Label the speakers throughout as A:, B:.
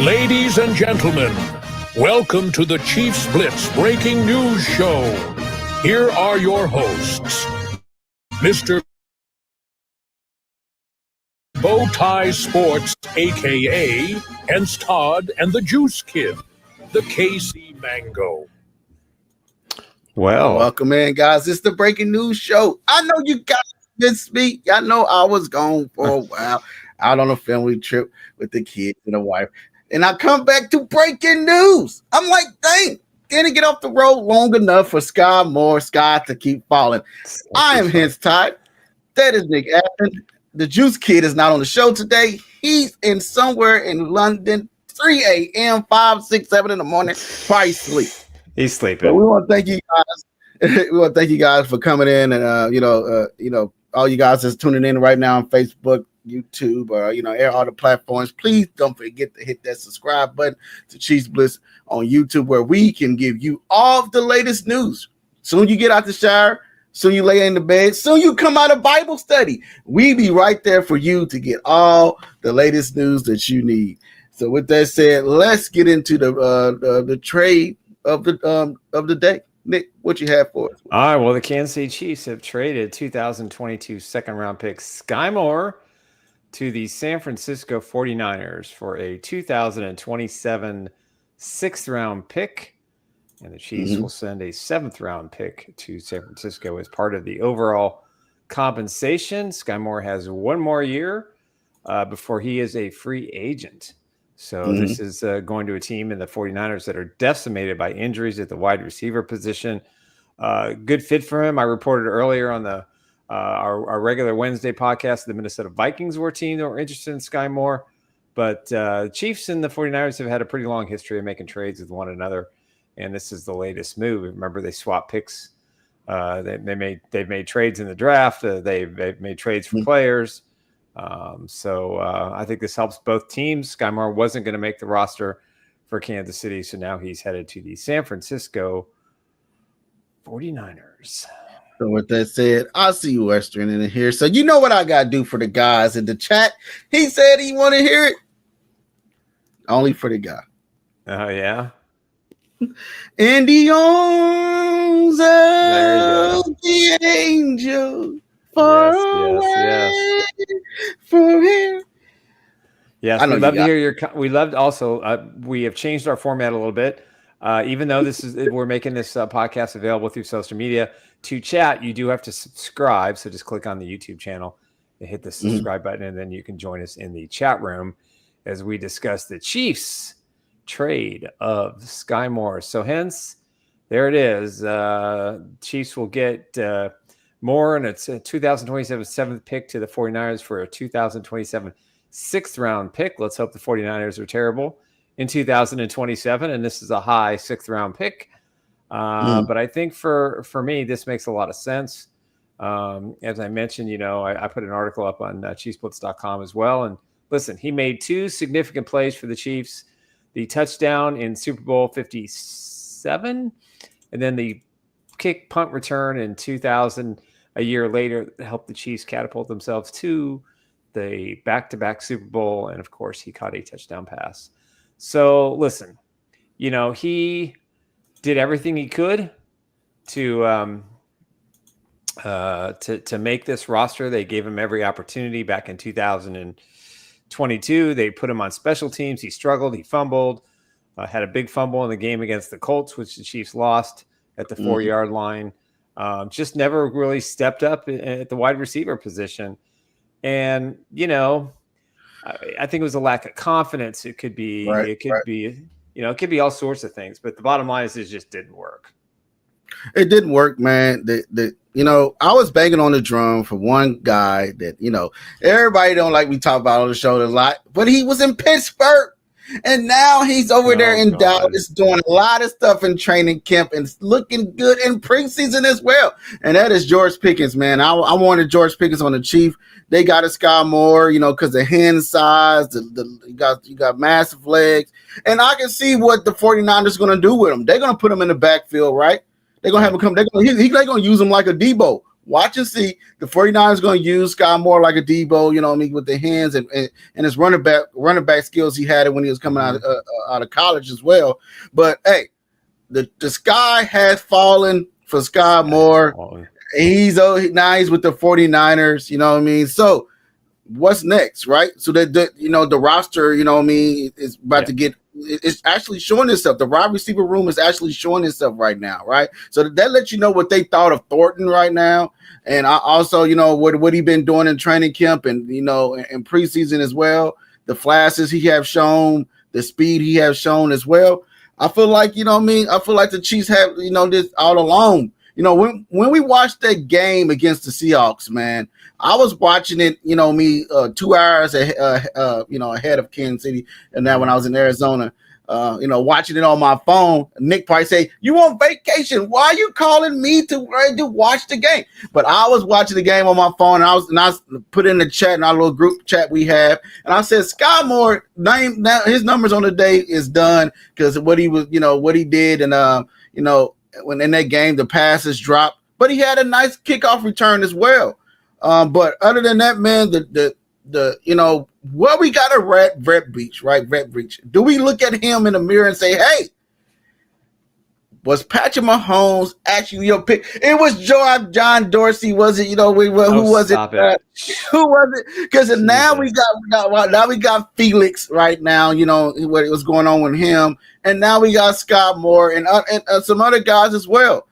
A: Ladies and gentlemen, welcome to the Chiefs Blitz Breaking News Show. Here are your hosts, Mr. BowTie Sports, a.k.a. Hence Todd and the Juice Kid, the KC Mango.
B: Well,
C: welcome in, guys. It's the Breaking News Show. I know you guys missed me. I know I was gone for a while, out on a family trip with the kids and the wife. And I come back to breaking news. I'm like, dang, didn't get off the road long enough for Skyy Moore, Sky to keep falling. I am Hence Todd. That is Nick Adams. The Juice Kid is not on the show today. He's in somewhere in London, 3 a.m., 5, 6, 7 in the morning, probably sleep.
B: He's sleeping.
C: But we want to thank you guys. We want to thank you guys for coming in, and all you guys that's tuning in right now on Facebook, YouTube, or all the platforms. Please don't forget to hit that subscribe button to Chiefs Blitz on YouTube, where we can give you all the latest news. Soon you get out the shower, soon you lay in the bed, soon you come out of Bible study. We be right there for you to get all the latest news that you need. So with that said, let's get into the trade of the day. Nick, what you have for us?
B: All right, well, the Kansas City Chiefs have traded 2022 second-round pick Skyy Moore to the San Francisco 49ers for a 2027 sixth-round pick, and the Chiefs will send a seventh-round pick to San Francisco as part of the overall compensation. Skyy Moore has one more year before he is a free agent. So this is going to a team in the 49ers that are decimated by injuries at the wide receiver position. Good fit for him. I reported earlier on the our regular Wednesday podcast, the Minnesota Vikings were a team that were interested in Skyy Moore. But Chiefs and the 49ers have had a pretty long history of making trades with one another. And this is the latest move. Remember, they swapped picks. They've made trades in the draft. They've made trades for players. So I think this helps both teams. Skyy Moore wasn't going to make the roster for Kansas City, so now he's headed to the San Francisco 49ers.
C: So with that said, I'll see you Western in here. So you know what I got to do for the guys in the chat. He said he want to hear it. Only for the guy.
B: Oh, yeah?
C: In the arms of the angel.
B: Yes.
C: For him.
B: Yes, we'd love to hear your. We loved also. We have changed our format a little bit, even though we're making this podcast available through social media. To chat, you do have to subscribe. So just click on the YouTube channel and hit the subscribe button, and then you can join us in the chat room as we discuss the Chiefs trade of Skyy Moore. So hence, there it is. Chiefs will get. Moore, and it's a 2027 seventh pick to the 49ers for a 2027 sixth round pick. Let's hope the 49ers are terrible in 2027, and this is a high sixth round pick. But I think for me, this makes a lot of sense. As I mentioned, I put an article up on ChiefsBlitz.com as well. And listen, he made two significant plays for the Chiefs: the touchdown in Super Bowl 57, and then the kick punt return in 2000. A year later, helped the Chiefs catapult themselves to the back-to-back Super Bowl. And, of course, he caught a touchdown pass. So, listen, he did everything he could to make this roster. They gave him every opportunity back in 2022. They put him on special teams. He struggled. He fumbled. Had a big fumble in the game against the Colts, which the Chiefs lost at the 4-yard line. Just never really stepped up at the wide receiver position. And, I think it was a lack of confidence. It could be, it could be all sorts of things, but the bottom line is it just didn't work.
C: It didn't work, man. I was banging on the drum for one guy that, everybody don't like me talk about on the show a lot, but he was in Pittsburgh. And now he's over there in Dallas doing a lot of stuff in training camp and looking good in preseason as well. And that is George Pickens, man. I wanted George Pickens on the Chief. They got a Skyy Moore, because the hand size, you got massive legs. And I can see what the 49ers going to do with him. They're going to put him in the backfield, right? They're going to have him come. They're going to use him like a Debo. watch and see. The 49ers going to use Skyy Moore like a Debo, you know what I mean, with the hands and his running back skills he had it when he was coming out of college as well. But hey, the sky has fallen for Skyy Moore. He's with the 49ers, you know what I mean? So what's next, right? So that the roster, you know what I mean, is about to get, it's actually showing itself. The wide receiver room is actually showing itself right now, right? So that lets you know what they thought of Thornton right now. And I also, what he been doing in training camp and, in preseason as well. The flashes he have shown, the speed he has shown as well. I feel like, I feel like the Chiefs have, this all along. When we watched that game against the Seahawks, man, I was watching it, 2 hours ahead of Kansas City. And now when I was in Arizona, watching it on my phone, Nick probably say, "You on vacation? Why are you calling me to watch the game?" But I was watching the game on my phone, and I was put in the chat in our little group chat we have, and I said, "Skyy Moore, his numbers on the day is done because what he was, what he did, and when in that game the passes dropped, but he had a nice kickoff return as well." But other than that, man, we got a vet breach, right? Vet breach. Do we look at him in the mirror and say, "Hey, was Patrick Mahomes actually your pick?" It was John Dorsey, was it? Who was it? Who was it? Because now we got Felix right now. What was going on with him, and now we got Skyy Moore and some other guys as well.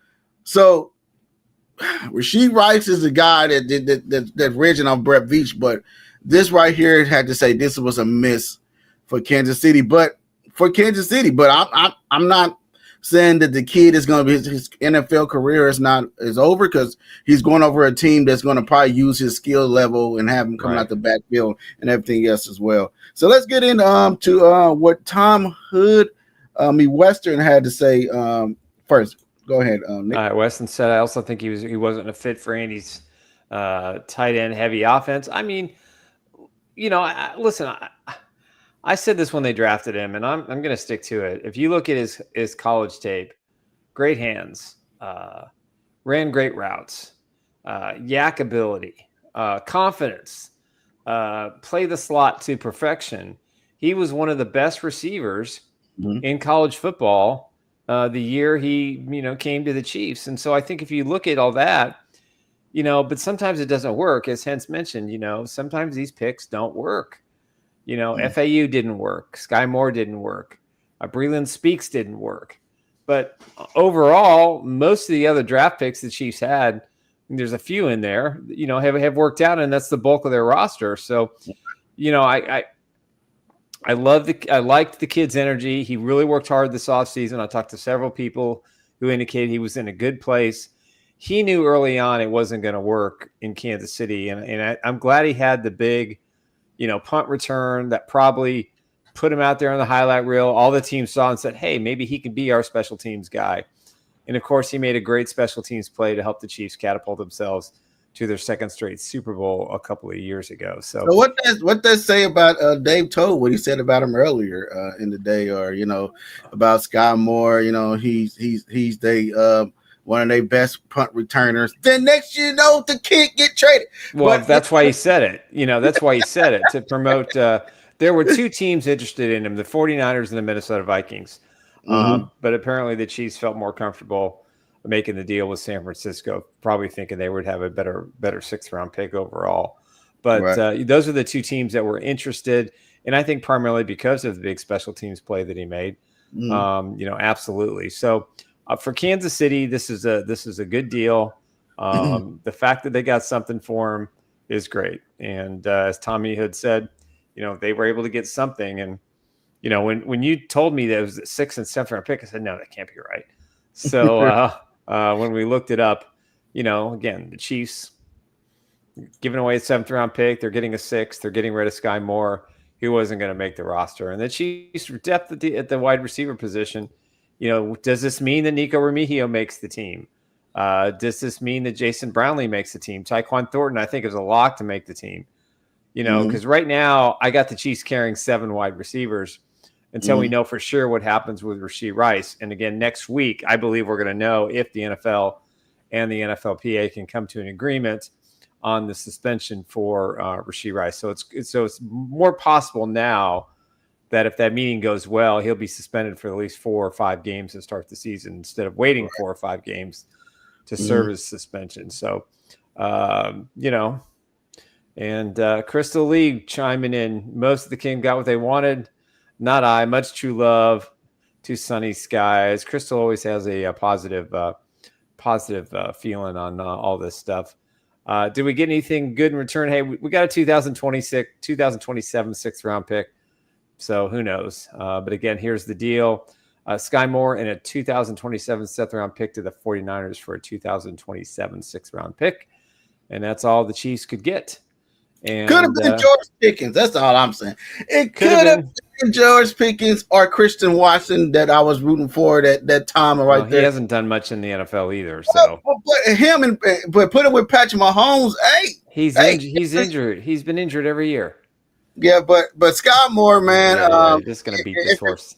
C: So Rashee Rice is the guy that ridging on Brett Veach, but this right here had to say this was a miss for Kansas City. But I'm not saying that the kid is going to be his NFL career is over, because he's going over a team that's going to probably use his skill level and have him coming out the backfield and everything else as well. So let's get into what Tom Hood, Western had to say first. Go ahead, Nick.
B: All right, Weston said, I also think he wasn't a fit for Andy's tight end heavy offense. I mean, listen, I said this when they drafted him, and I'm going to stick to it. If you look at his college tape, great hands, ran great routes, yak ability, confidence, play the slot to perfection. He was one of the best receivers in college football the year he, came to the Chiefs. And so I think if you look at all that, but sometimes it doesn't work, as Hence mentioned, sometimes these picks don't work. FAU didn't work. Skyy Moore didn't work. Breland Speaks didn't work. But overall, most of the other draft picks the Chiefs had, there's a few in there, have worked out, and that's the bulk of their roster. So, I liked the kid's energy. He really worked hard this offseason. I talked to several people who indicated he was in a good place. He knew early on it wasn't going to work in Kansas City. And I'm glad he had the big, punt return that probably put him out there on the highlight reel. All the teams saw and said, "Hey, maybe he can be our special teams guy." And of course, he made a great special teams play to help the Chiefs catapult themselves to their second straight Super Bowl a couple of years ago. So
C: what does say about Dave Toll, what he said about him earlier in the day, or about Skyy Moore? He's one of their best punt returners. Then next the kid get traded.
B: Well, that's why he said it. That's why he said it, to promote. There were two teams interested in him, the 49ers and the Minnesota Vikings. But apparently the Chiefs felt more comfortable making the deal with San Francisco, probably thinking they would have a better sixth-round pick overall. But those are the two teams that were interested, and I think primarily because of the big special teams play that he made. Absolutely. So for Kansas City, this is a good deal. The fact that they got something for him is great. And as Tommy Hood said, they were able to get something. And when you told me that it was a 6th and 7th round pick, I said, no, that can't be right. So when we looked it up, again, the Chiefs giving away a 7th round pick, they're getting a 6th, they're getting rid of Skyy Moore, who wasn't going to make the roster. And the Chiefs' depth at the wide receiver position, does this mean that Nico Remigio makes the team? Does this mean that Jason Brownlee makes the team? Tyquan Thornton, I think, is a lock to make the team. Because right now I got the Chiefs carrying 7 wide receivers until we know for sure what happens with Rashee Rice. And again, next week, I believe we're going to know if the NFL and the NFLPA can come to an agreement on the suspension for Rashee Rice. So it's more possible now that if that meeting goes well, he'll be suspended for at least 4 or 5 games to start the season instead of waiting 4 or 5 games to serve his suspension. So, and Crystal Lee chiming in. Most of the King got what they wanted. Not I. Much true love to Sunny Skies. Crystal always has a positive feeling on all this stuff. Did we get anything good in return? Hey, we got a 2027 6th round pick. So who knows? But again, here's the deal. Skyy Moore and a 2027 7th round pick to the 49ers for a 2027 6th round pick. And that's all the Chiefs could get. And
C: could have been George Pickens. That's all I'm saying. It could have been George Pickens or Christian Watson that I was rooting for that time right there.
B: He hasn't done much in the NFL either. So
C: but put it with Patrick Mahomes. Hey,
B: he's injured. He's been injured every year.
C: Yeah, but Skyy Moore, man,
B: you're just gonna beat this horse.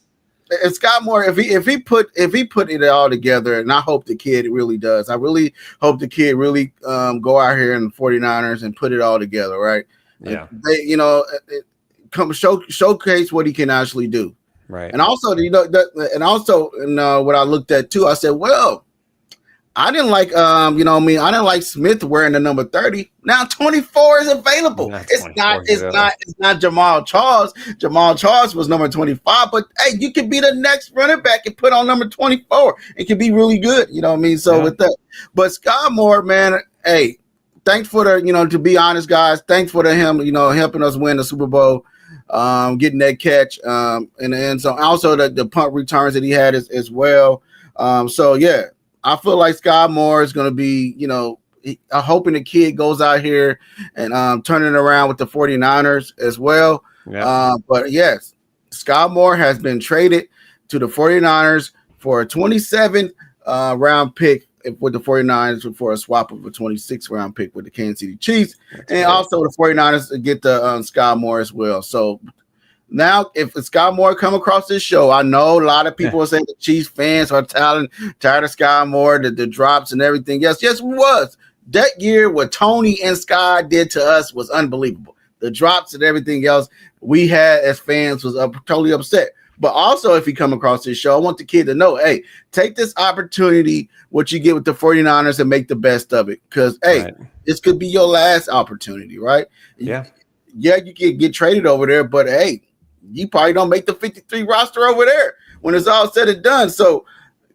C: And Skyy Moore, if he put it all together, and I hope the kid really does. I really hope the kid really go out here in the 49ers and put it all together, right?
B: Yeah.
C: They, come showcase what he can actually do.
B: Right.
C: And also, what I looked at too, I said, well, I didn't like, I didn't like Smith wearing the number 30. Now 24 is available. It's not Jamal Charles. Jamal Charles was number 25, but hey, you could be the next running back and put on number 24. It could be really good. You know what I mean? So with that, but Skyy Moore, man, hey, thanks for to be honest, guys, thanks for him, helping us win the Super Bowl, getting that catch, and so also the punt returns that he had as well. So yeah. I feel like Skyy Moore is going to be, I'm hoping the kid goes out here and turning around with the 49ers as well.
B: Yeah.
C: But yes, Skyy Moore has been traded to the 49ers for a 27 round pick with the 49ers for a swap of a 26 round pick with the Kansas City Chiefs. Also the 49ers get the Skyy Moore as well. So now, if Skyy Moore come across this show, I know a lot of people are saying the Chiefs fans are tired of Skyy Moore, the drops and everything. Yes, it was. That year, what Tony and Sky did to us was unbelievable. The drops and everything else we had as fans was totally upset. But also, if you come across this show, I want the kid to know, hey, take this opportunity, what you get with the 49ers, and make the best of it. Because, hey, this could be your last opportunity, right?
B: Yeah.
C: Yeah, you can get traded over there, but, hey, you probably don't make the 53 roster over there when it's all said and done. So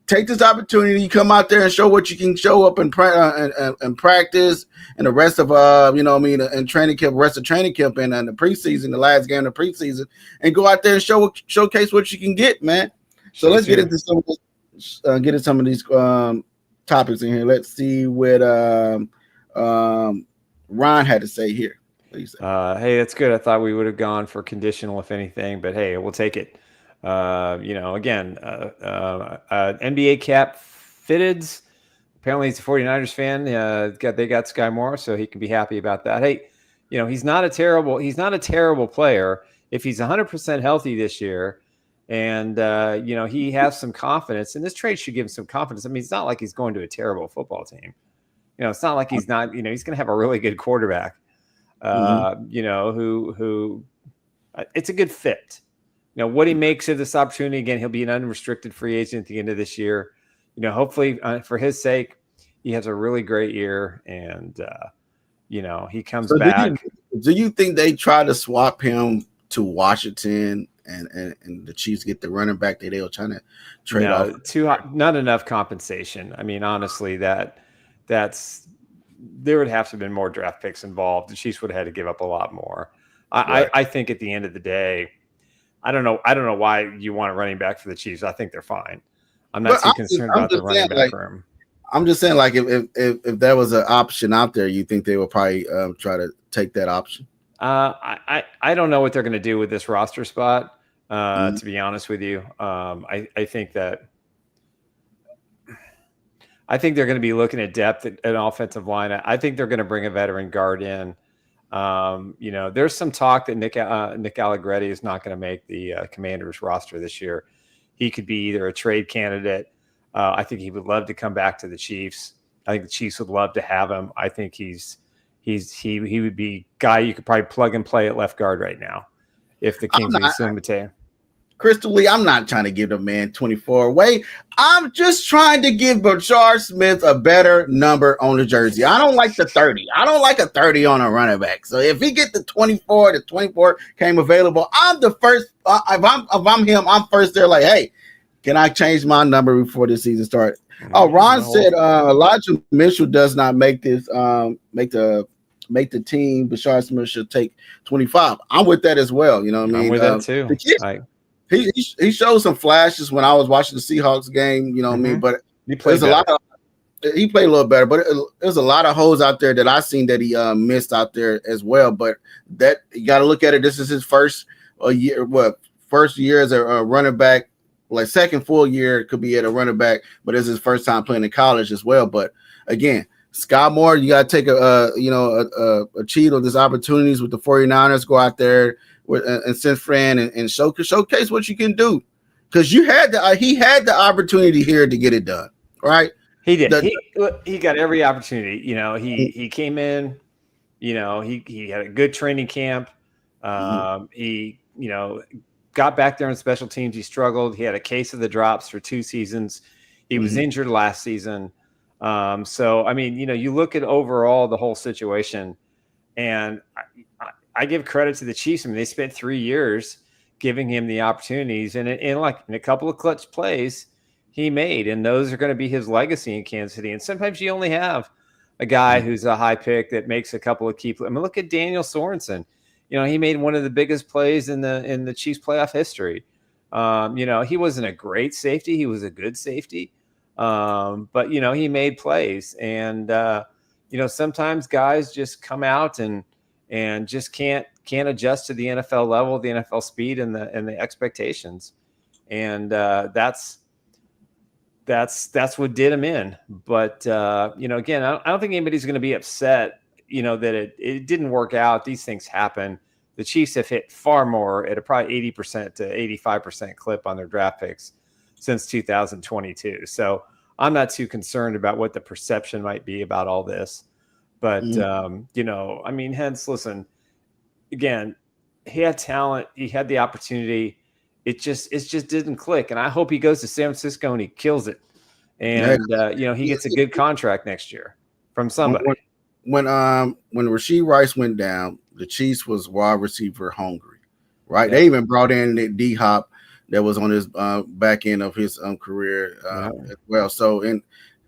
C: take this opportunity, come out there and show what you can show up and practice and the rest of and training camp, rest of training camp and the preseason, the last game of the preseason, and go out there and showcase what you can get, man. So let's get into some of this, some of these topics in here. Let's see what Ron had to say here.
B: Hey, that's good. I thought we would have gone for conditional, if anything, but hey, we'll take it. Again, NBA cap fitteds. Apparently, he's a 49ers fan. They got Skyy Moore, so he can be happy about that. Hey, he's not a terrible player if he's 100% healthy this year, and he has some confidence. And this trade should give him some confidence. I mean, it's not like he's going to a terrible football team. It's not like he's not. He's going to have a really good quarterback. Who it's a good fit. What he makes of this opportunity, again, he'll be an unrestricted free agent at the end of this year. Hopefully for his sake, he has a really great year and, he comes back.
C: Do you think they try to swap him to Washington and the Chiefs get the running back that they were trying to trade off?
B: Not enough compensation. I mean, honestly, there would have to have been more draft picks involved. The Chiefs would have had to give up a lot more. I think at the end of the day, I don't know why you want a running back for the Chiefs. I think they're fine. I'm not too concerned about the running back room.
C: I'm just saying, like, if there was an option out there, you think they would probably try to take that option?
B: I don't know what they're going to do with this roster spot. To be honest with you, I think they're going to be looking at depth at an offensive line. I think they're going to bring a veteran guard in. There's some talk that Nick Allegretti is not going to make the Commanders roster this year. He could be either a trade candidate. I think he would love to come back to the Chiefs. I think the Chiefs would love to have him. I think he would be a guy you could probably plug and play at left guard right now if the Kings assume it.
C: Crystal Lee, I'm not trying to give the man 24 away. I'm just trying to give Bashard Smith a better number on the jersey. I don't like the 30. I don't like a 30 on a running back. So if he get the 24 came available, I'm the first. If I'm him, I'm first there like, hey, can I change my number before the season starts? Oh, Ron said Elijah Mitchell does not make this make the team. Bashard Smith should take 25. I'm with that as well. You know what I mean?
B: I'm with that too.
C: He showed some flashes when I was watching the Seahawks game, you know what I mean? But he played a little better, but there's a lot of holes out there that I seen that he missed out there as well. But that you got to look at it. This is his first year as a running back, like second full year could be at a running back, but it's his first time playing in college as well. But again, Skyy Moore, you got to take a cheat on these opportunities with the 49ers. Go out there and San Fran and showcase what you can do, because he had the opportunity here to get it done, right?
B: He did. He got every opportunity. You know, he came in. You know, he had a good training camp. He got back there on special teams. He struggled. He had a case of the drops for 2 seasons. He was injured last season. So I mean, you look at overall the whole situation, and I give credit to the Chiefs. I mean, they spent 3 years giving him the opportunities, and in a couple of clutch plays he made, and those are going to be his legacy in Kansas City. And sometimes you only have a guy who's a high pick that makes a couple of key plays. I mean, look at Daniel Sorensen. He made one of the biggest plays in the Chiefs playoff history. He wasn't a great safety; he was a good safety, but he made plays, and sometimes guys just come out and just can't adjust to the NFL level, the NFL speed, and the expectations, and that's what did him in. But again, I don't think anybody's going to be upset, that it didn't work out. These things happen. The Chiefs have hit far more at a probably 80% to 85% clip on their draft picks since 2022. So I'm not too concerned about what the perception might be about all this. But, I mean, Hence, listen, again, he had talent. He had the opportunity. It just didn't click. And I hope he goes to San Francisco and he kills it. And, he gets a good contract next year from somebody.
C: When Rashee Rice went down, the Chiefs was wide receiver hungry, right? Yeah. They even brought in D-Hop that was on his back end of his career as well. So, and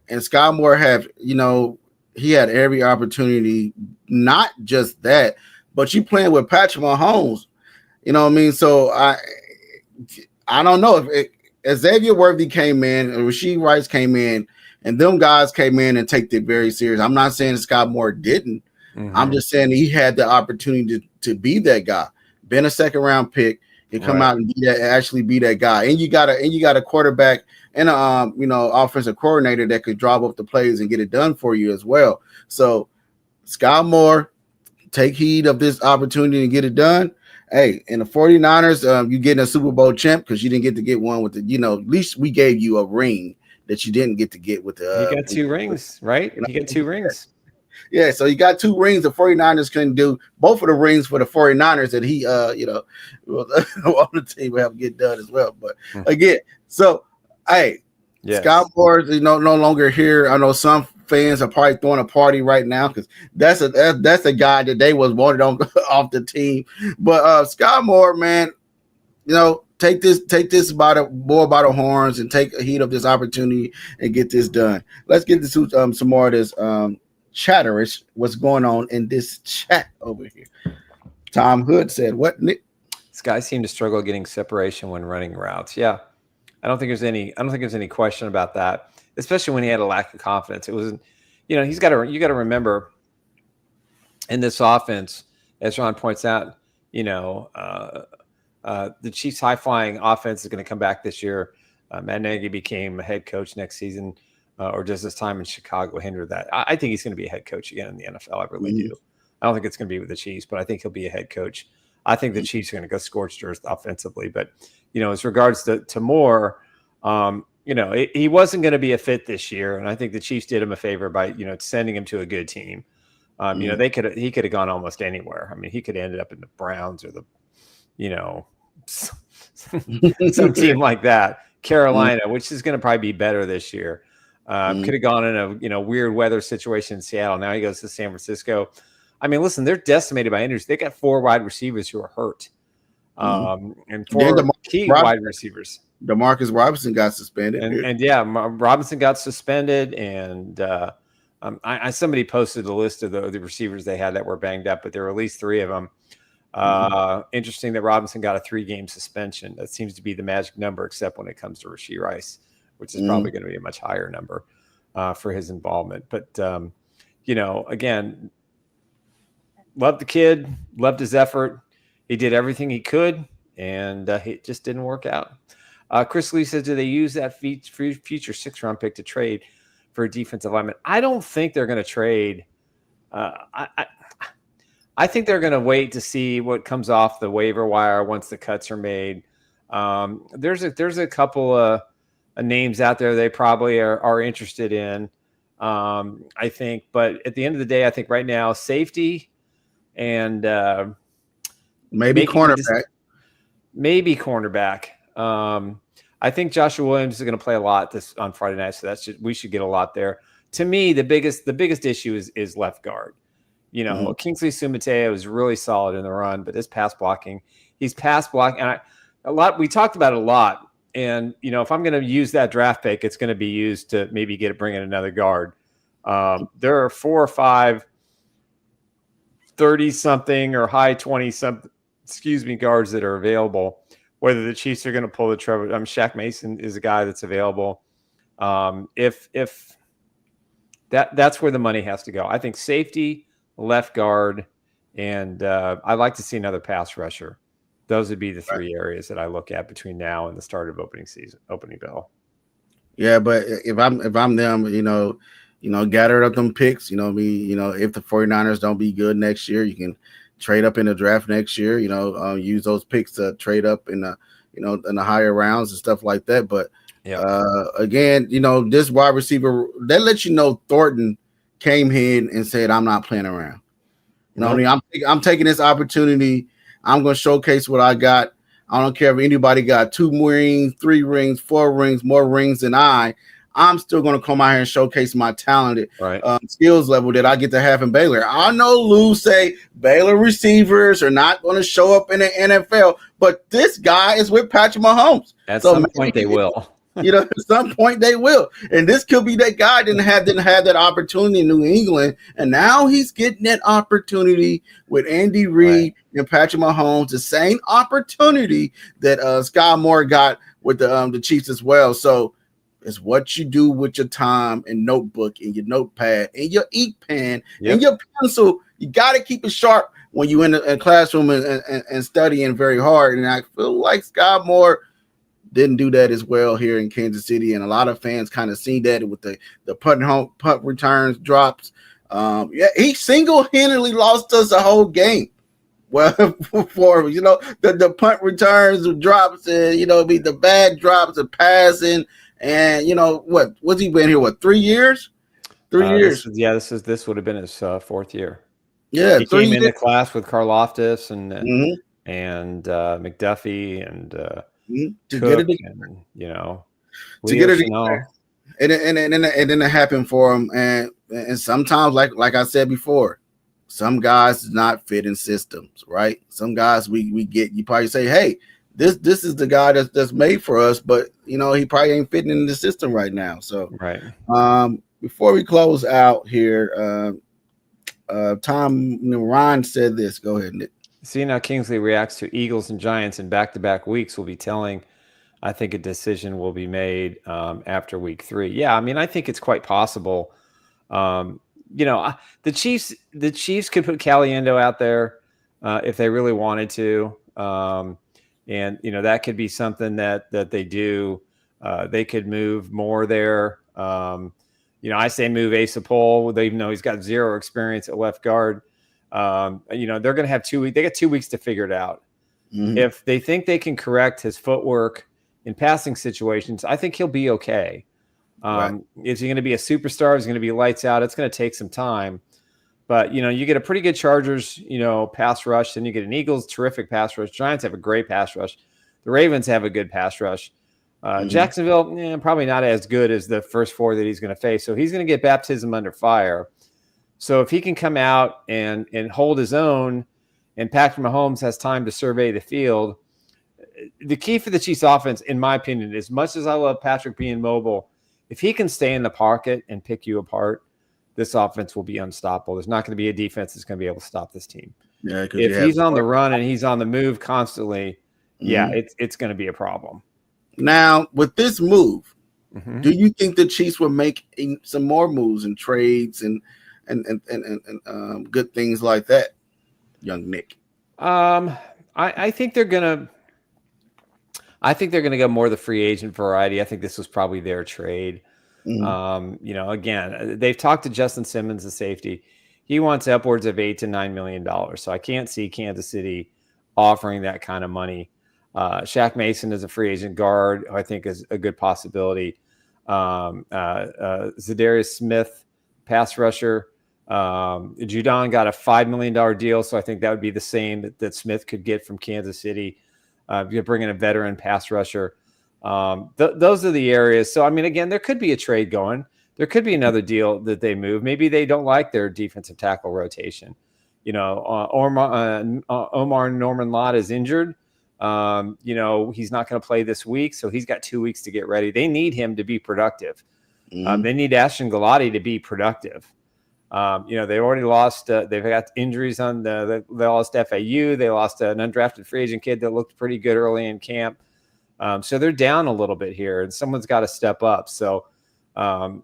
C: Skyy Moore he had every opportunity, not just that, but you playing with Patrick Mahomes, you know what I mean? So I don't know if Xavier Worthy came in and Rashee Rice came in and them guys came in and take it very serious. I'm not saying Skyy Moore didn't. I'm just saying he had the opportunity to be that guy, been a second round pick, and come out and actually be that guy. And you got a quarterback and offensive coordinator that could drop up the plays and get it done for you as well. So Skyy Moore, take heed of this opportunity to get it done. Hey, in the 49ers, you getting a Super Bowl champ because you didn't get to get one with at least we gave you a ring that you didn't get to get with the.
B: You got 2 rings, right? You got 2 rings.
C: Yeah, so you got 2 rings. The 49ers couldn't do both of the rings for the 49ers that he, on the team will have to get done as well. But again, so hey, Skyy Moore is no longer here. I know some fans are probably throwing a party right now because that's a guy that they was wanted off the team. But Skyy Moore, man, take this by the horns and take heed of this opportunity and get this done. Let's get into some more of this chatterish. What's going on in this chat over here? Tom Hood said, "What, Nick?"
B: This guy seemed to struggle getting separation when running routes. Yeah, I don't think there's any question about that. Especially when he had a lack of confidence. It wasn't, you got to remember in this offense, as Ron points out, the Chiefs' high-flying offense is going to come back this year. Matt Nagy became a head coach next season, or does his time in Chicago hinder that? I think he's going to be a head coach again in the NFL. I really do. I don't think it's going to be with the Chiefs, but I think he'll be a head coach. I think the Chiefs are going to go scorched earth offensively. But, as regards to Moore, he wasn't going to be a fit this year, and I think the Chiefs did him a favor by sending him to a good team. He could have gone almost anywhere. I mean, he could have ended up in the Browns or the some team like that, Carolina, which is going to probably be better this year. Could have gone in a weird weather situation in Seattle. Now he goes to San Francisco. I mean, listen, they're decimated by injuries. They got 4 wide receivers who are hurt, and 4 key wide receivers.
C: Demarcus Robinson got suspended,
B: Robinson got suspended, and somebody posted a list of the receivers they had that were banged up, but there were at least 3 of them. Interesting that Robinson got a 3-game suspension. That seems to be the magic number, except when it comes to Rashee Rice, which is probably going to be a much higher number for his involvement. But, again, loved the kid, loved his effort. He did everything he could, and it just didn't work out. Chris Lee says, do they use that future 6th-round pick to trade for a defensive lineman? I don't think they're going to trade. I think they're going to wait to see what comes off the waiver wire once the cuts are made. There's a couple of names out there they probably are interested in, I think. But at the end of the day, I think right now safety and
C: maybe cornerback.
B: Maybe cornerback. I think Joshua Williams is going to play a lot on Friday night, so we should get a lot there. To me, the biggest issue is left guard. Kingsley Sumateo is really solid in the run, but he's pass blocking. And we talked about it a lot. And, if I'm going to use that draft pick, it's going to be used to maybe bring in another guard. There are 4 or 5 30-something or high 20-something, guards that are available. Whether the Chiefs are going to pull the Trevor, Shaq Mason is a guy that's available. If that's where the money has to go. I think safety, left guard, and I'd like to see another pass rusher. Those would be the 3 areas that I look at between now and the start of opening bell.
C: Yeah, but if I'm them, gather up them picks. If the 49ers don't be good next year, you can trade up in the draft next year. Use those picks to trade up in the higher rounds and stuff like that. But again, this wide receiver, that lets you know Thornton came in and said, I'm not playing around. I'm taking this opportunity. I'm going to showcase what I got. I don't care if anybody got 2 rings, 3 rings, 4 rings, more rings than I'm still going to come out here and showcase my talented skills level that I get to have in Baylor. I know Lou say Baylor receivers are not going to show up in the NFL, but this guy is with Patrick Mahomes.
B: At some point they will.
C: At some point they will. And this could be that guy didn't have that opportunity in New England. And now he's getting that opportunity with Andy Reid and Patrick Mahomes, the same opportunity that Skyy Moore got with the Chiefs as well. So it's what you do with your time and notebook and your notepad and your ink pen and your pencil. You got to keep it sharp when you're in a classroom and studying very hard. And I feel like Skyy Moore didn't do that as well here in Kansas City, and a lot of fans kind of seen that with the punt returns drops. He single-handedly lost us a whole game. Well, for the punt returns drops and be the bad drops of passing, and what's he been here? 3 years? 3 years.
B: This would have been his 4th year.
C: Yeah,
B: he came in the class with Karlaftis and McDuffie and.
C: To get it together, and then it happened for him, and sometimes, like I said before, some guys do not fit in systems, right? Some guys we get, you probably say, hey, this is the guy that's made for us, but he probably ain't fitting in the system right now. So before we close out here, Ryan said this. Go ahead, Nick.
B: Seeing how Kingsley reacts to Eagles and Giants in back-to-back weeks will be telling. I think a decision will be made after week 3. Yeah, I mean, I think it's quite possible. The Chiefs could put Caliendo out there if they really wanted to, and that could be something that they do. They could move more there. I say move Asa Pohl, even though he's got 0 experience at left guard. They're going to have 2 weeks. They got 2 weeks to figure it out. If they think they can correct his footwork in passing situations, I think he'll be okay.
C: Right.
B: Is he going to be a superstar? Is he going to be lights out? It's going to take some time. But, you get a pretty good Chargers, pass rush. Then you get an Eagles, terrific pass rush. Giants have a great pass rush. The Ravens have a good pass rush. Jacksonville, probably not as good as the first 4 that he's going to face. So he's going to get baptism under fire. So if he can come out and hold his own, and Patrick Mahomes has time to survey the field, the key for the Chiefs offense, in my opinion, as much as I love Patrick being mobile, if he can stay in the pocket and pick you apart, this offense will be unstoppable. There's not going to be a defense that's going to be able to stop this team.
C: Yeah,
B: if he's on the run and he's on the move constantly, it's going to be a problem.
C: Now, with this move, do you think the Chiefs will make some more moves and trades and good things like that, young Nick?
B: I think they're gonna go more the free agent variety. I think this was probably their trade. Again, they've talked to Justin Simmons, the safety. He wants upwards of $8 to $9 million. So I can't see Kansas City offering that kind of money. Shaq Mason is a free agent guard, who I think is a good possibility. Zadarius Smith, pass rusher. Judon got a $5 million deal, so I think that would be the same that Smith could get from Kansas City. You're bringing a veteran pass rusher. Those are the areas. So, I mean, again, there could be a trade going. There could be another deal that they move. Maybe they don't like their defensive tackle rotation. Omar Norman Lott is injured. He's not going to play this week, so he's got 2 weeks to get ready. They need him to be productive. They need Ashton Galati to be productive. They already lost. They've got injuries on they lost FAU. They lost an undrafted free agent kid that looked pretty good early in camp. So they're down a little bit here, and someone's got to step up. So I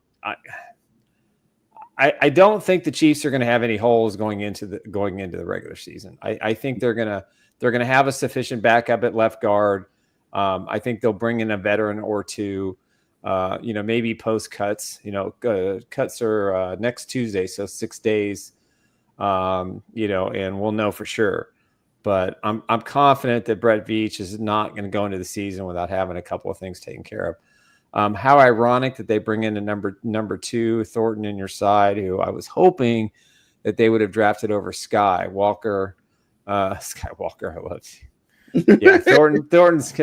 B: don't think the Chiefs are going to have any holes going into the regular season. I think they're gonna have a sufficient backup at left guard. I think they'll bring in a veteran or two. Maybe post cuts. Cuts are next Tuesday, so 6 days. And we'll know for sure. But I'm confident that Brett Veach is not going to go into the season without having a couple of things taken care of. How ironic that they bring in a number 2 Thornton in your side, who I was hoping that they would have drafted over Skyy Walker. Skyy Walker, I love you. Yeah, Thornton's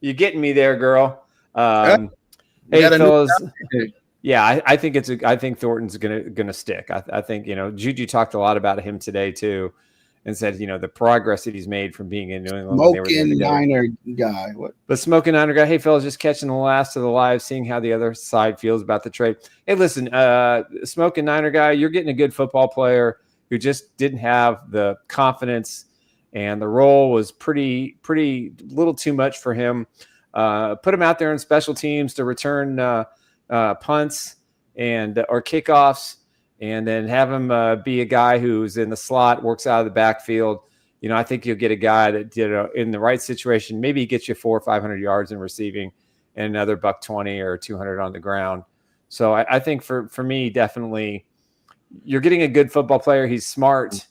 B: you're getting me there, girl. Hey, fellas. Yeah, I think I think Thornton's gonna stick. I think Juju talked a lot about him today too, and said the progress that he's made from being in New England.
C: Smoking Niner guy. What?
B: But Smoking Niner guy. Hey, fellas, just catching the last of the live, seeing how the other side feels about the trade. Hey, listen, Smoking Niner guy, you're getting a good football player who just didn't have the confidence, and the role was pretty little too much for him. Put him out there in special teams to return punts or kickoffs, and then have him be a guy who's in the slot, works out of the backfield. I think you'll get a guy that in the right situation, maybe he gets you 400 or 500 yards in receiving and another $120 or 200 on the ground. So I think for me, definitely, you're getting a good football player. He's smart.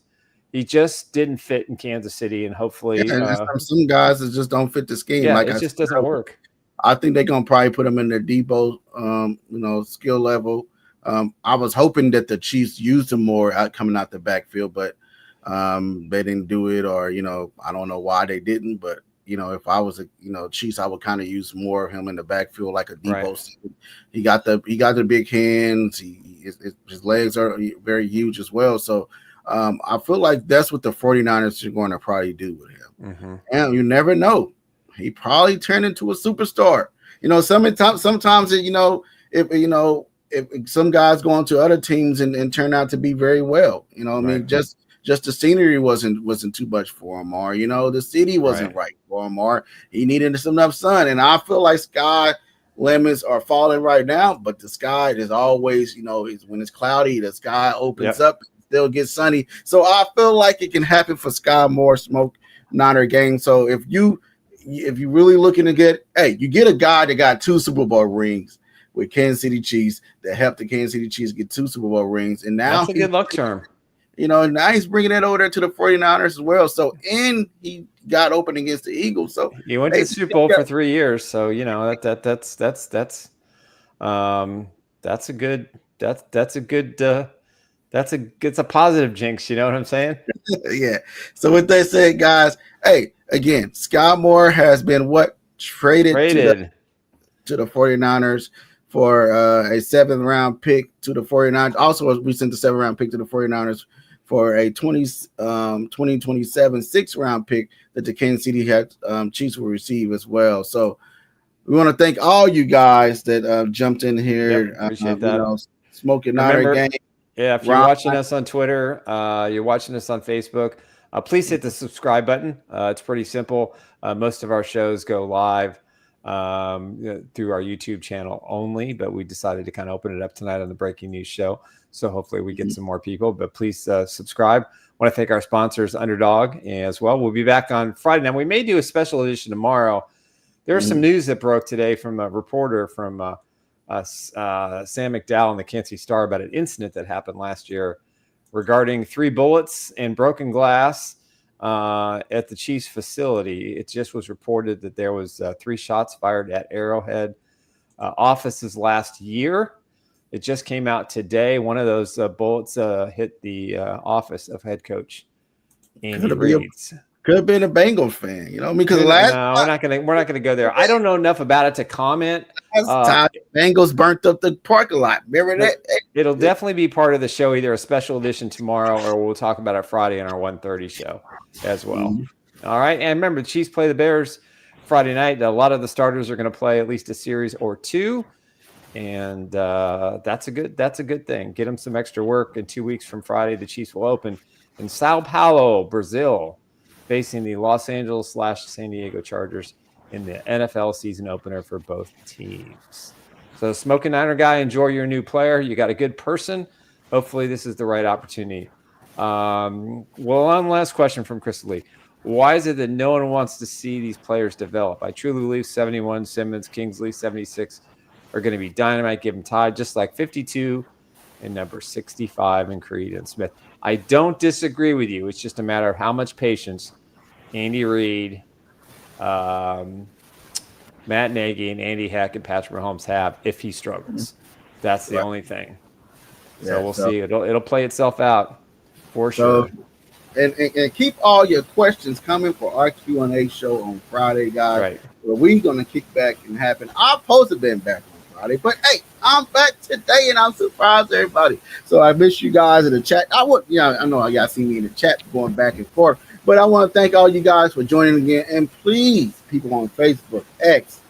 B: He just didn't fit in Kansas City, and hopefully
C: some guys that just don't fit the scheme.
B: Yeah, it just doesn't work.
C: I think they're gonna probably put him in their Debo, skill level. I was hoping that the Chiefs used him more coming out the backfield, but they didn't do it, or I don't know why they didn't. But if I was Chiefs, I would kind of use more of him in the backfield, like a Debo. Right. He got the big hands. His legs are very huge as well. So I feel like that's what the 49ers are going to probably do with him.
B: Mm-hmm.
C: And you never know. He probably turned into a superstar. Sometimes if some guys go on to other teams and turn out to be very well, I mean, just the scenery wasn't too much for him, or the city wasn't right for him, or he needed enough sun. And I feel like sky limits are falling right now, but the sky is always, when it's cloudy, the sky opens up, still gets sunny. So I feel like it can happen for Skyy Moore, Smoke Niner gang. So if you're really looking to you get a guy that got 2 Super Bowl rings with Kansas City Chiefs that helped the Kansas City Chiefs get 2 Super Bowl rings, and now
B: that's a good luck charm.
C: now he's bringing that over there to the 49ers as well. So, and he got open against the Eagles. So
B: he went to the Super Bowl for 3 years. So, it's a positive jinx. You know what I'm saying?
C: Yeah. So with that said, guys, hey, again, Skyy Moore has been traded to the 49ers for a 7th round pick to the 49ers. Also, we sent the 7th round pick to the 49ers for a 2027 6th round pick that the Kansas City Chiefs will receive as well. So we want to thank all you guys that jumped in here.
B: Yep, appreciate that.
C: Smoking Niner game.
B: Yeah, if you're watching us on Twitter, you're watching us on Facebook, please hit the subscribe button. It's pretty simple. Most of our shows go live through our YouTube channel only, but we decided to kind of open it up tonight on the Breaking News Show. So hopefully we get some more people, but please subscribe. I want to thank our sponsors, Underdog, as well. We'll be back on Friday. Now, we may do a special edition tomorrow. There was some news that broke today from a reporter from Sam McDowell in the Kansas City Star about an incident that happened last year regarding 3 bullets and broken glass at the Chiefs facility. It just was reported that there was 3 shots fired at Arrowhead offices last year. It just came out today. One of those bullets hit the office of head coach Andy Reid.
C: Could have been a Bengals fan, because
B: we're not gonna go there. I don't know enough about it to comment.
C: Bengals burnt up the parking lot. Remember that?
B: It'll definitely be part of the show, either a special edition tomorrow or we'll talk about it Friday on our 1:30 show as well. All right, and remember, the Chiefs play the Bears Friday night. A lot of the starters are going to play at least a series or 2, and that's a good thing. Get them some extra work. In 2 weeks from Friday, the Chiefs will open in Sao Paulo, Brazil, facing the Los Angeles/San Diego Chargers in the NFL season opener for both teams. So, Smoking Niner guy, enjoy your new player. You got a good person. Hopefully, this is the right opportunity. One last question from Crystal Lee. Why is it that no one wants to see these players develop? I truly believe 71, Simmons, Kingsley, 76 are going to be dynamite, give them tied, just like 52 and number 65 in Creed and Smith. I don't disagree with you. It's just a matter of how much patience Andy Reid, Matt Nagy, and Andy Heck and Patrick Mahomes have if he struggles. That's the only thing. So we'll see. It'll play itself out for sure.
C: And keep all your questions coming for our Q&A show on Friday, guys.
B: Right.
C: Where we're going to kick back and happen. I'm supposed to have been back on Friday, but hey, I'm back today and I'm surprised everybody. So I miss you guys in the chat. I know y'all see me in the chat going back and forth, but I want to thank all you guys for joining again. And please, people on Facebook, X,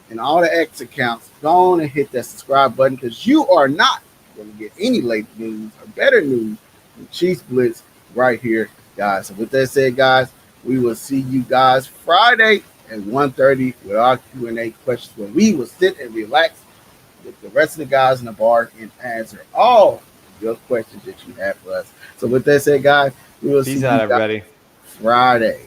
C: and all the X accounts, go on and hit that subscribe button because you are not going to get any late news or better news than Chiefs Blitz right here, guys. So with that said, guys, we will see you guys Friday at 1:30 with our Q&A questions where we will sit and relax with the rest of the guys in the bar and answer all your questions that you have for us. So with that said, guys, we will see you guys
B: everybody.
C: Friday.